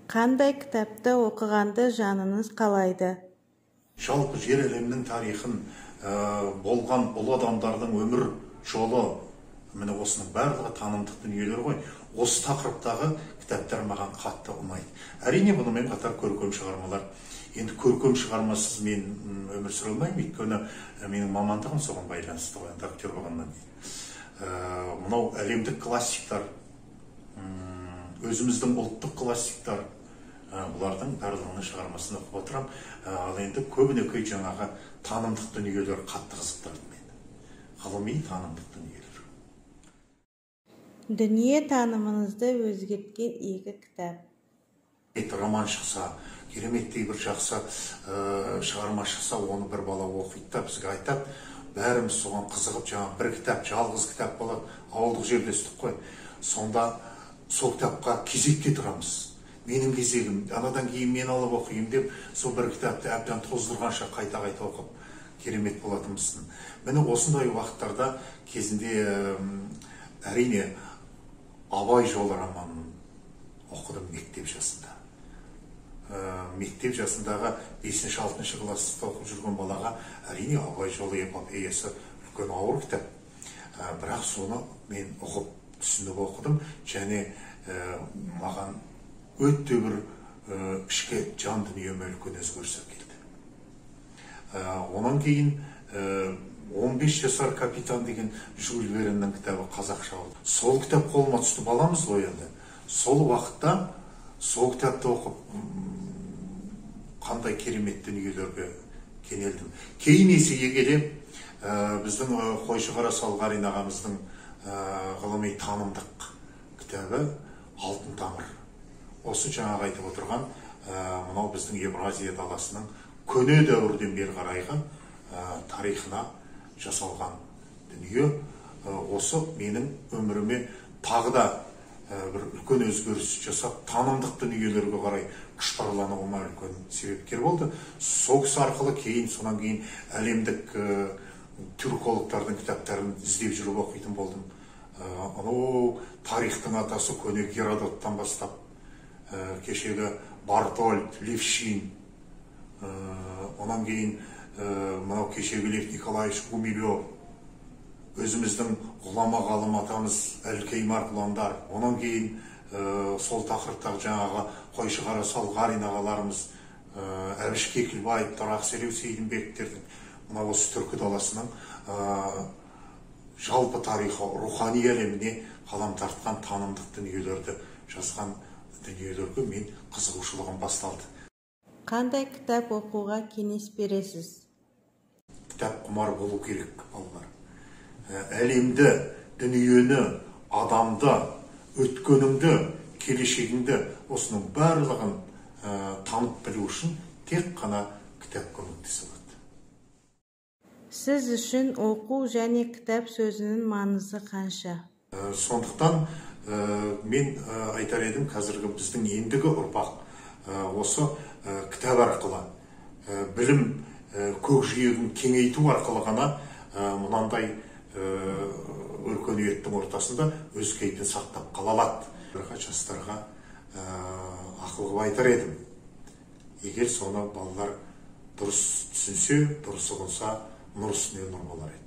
Қандай кітапты оқығанды жаныңыз қалайды? Жалпы жер әлемнің тарихын, болған ұлы адамдардың өмір жолы, міне осының барлығы танымдық дүниелер ғой. Осы тақырыптағы кітаптар маған қатты ұнайды. Әрине бұнымен қатар көркем шығармалар. Енді көркем шығармасыз мен өмір сүре алмаймын, өйткені менің мамандығым соған байланысты ғой, актер болғаннан кейін. Мынау әлемдік классиктар, өзіміздің ұлттық классиктар, бұлардың барлығының шығармасын оқып отырам. Ал енді көбінесе жаңағы танымдық дүниелер қатты қызықтырды мені. Ғылыми танымдық дүниелер. Дүние танымыңызды өзгерткен екі кітап. Роман шықса, кереметтей бір жақсы шығарма шықса, оны бір бала оқиды да бізге айтады. Бәріміз соған қызығып, жаңағы бір кітап, жалғыз кітап болады, ауылдық жерде өстік қой. Сонда сол кітапқа кезекке тұрамыз. Менің кезегім, анадан кейін мен алып оқиын деп, сол бір кітапты әбден тоздырғанша қайта-қайта оқып, керемет болатынбызсын. Міне осындай уақыттарда кезінде әрине Абай жолы романын оқыдым мектеп жасында. Мектеп жасындағы 5-6 класста оқып жүрген балаға әрине Абай жолы эпопеясы үлкен ауыр кітап. Бірақ соны мен оқып түсініп оқыдым, және маған өте бір ішкі жан дүниеме үлкен өзгеріс келді. Онан кейін 15 жасар капитан деген Жюль Верннің кітабы қазақша болды. Сол кітап қолыма түсті, баламыз ғой енді. Сол уақытта сол кітапты оқып қандай керемет дүниелерге кенелдім. Кейін есейе келе біздің Қойшы Қарасал Қарин ағамыздың ғылыми танымдық кітабы Алтын тамыр. Осы жаңағы айтып отырған мынау біздің Евразия даласының көне дәуірден бері қарайғы тарихына жасалған дүние. Осы менің өміріме тағы да бір үлкен өзгеріс жасап, танымдық дүниелерге қарай құштарлануыма үлкен себепкер болды. Сол кісі арқылы кейін, сонан кейін әлемдік түркологтардың кітаптарын іздеп жүріп оқитын болдым. Анау тарихтың атасы көне Геродоттан бастап, кешегі Бартольд, Левшин, онан кейін мынау кешегі Лев Николаевич Гумилев, өзіміздің ғұлама ғалым атамыз Әлкей Марғұландар, онан кейін сол тақырыптағы жаңағы Қойшы Қарасал Қарин ағаларымыз, Әбіш Кекілбаев, Ақселеу Сейдімбектердің мына осы түркі даласының жалпы тарихы, рухани әлеміне қалам тартқан танымдық дүниелерді жазған дүниелерге мен қызығушылығым басталды. Қандай кітап оқуға кеңес бересіз? Кітап құмар болу керек, балалар. Әлемді, дүниені, адамды, өткеніңді, келешегіңді, осының барлығын танып білу үшін тек қана кітап көмектесе алады. Сіз үшін оқу және кітап сөзінің маңызы қанша? Сондықтан мен айтар едім, қазіргі біздің ендігі ұрпақ осы кітап арқылы, білім көкжиегін кеңейту арқылы ғана мынандай өркениеттің ортасында өз кейпін сақтап қала алады. Жастарға ақыл қылып айтар едім. Егер соны балалар дұрыс түсінсе, дұрыс ұғынса, нұр үстіне нұр болар еді.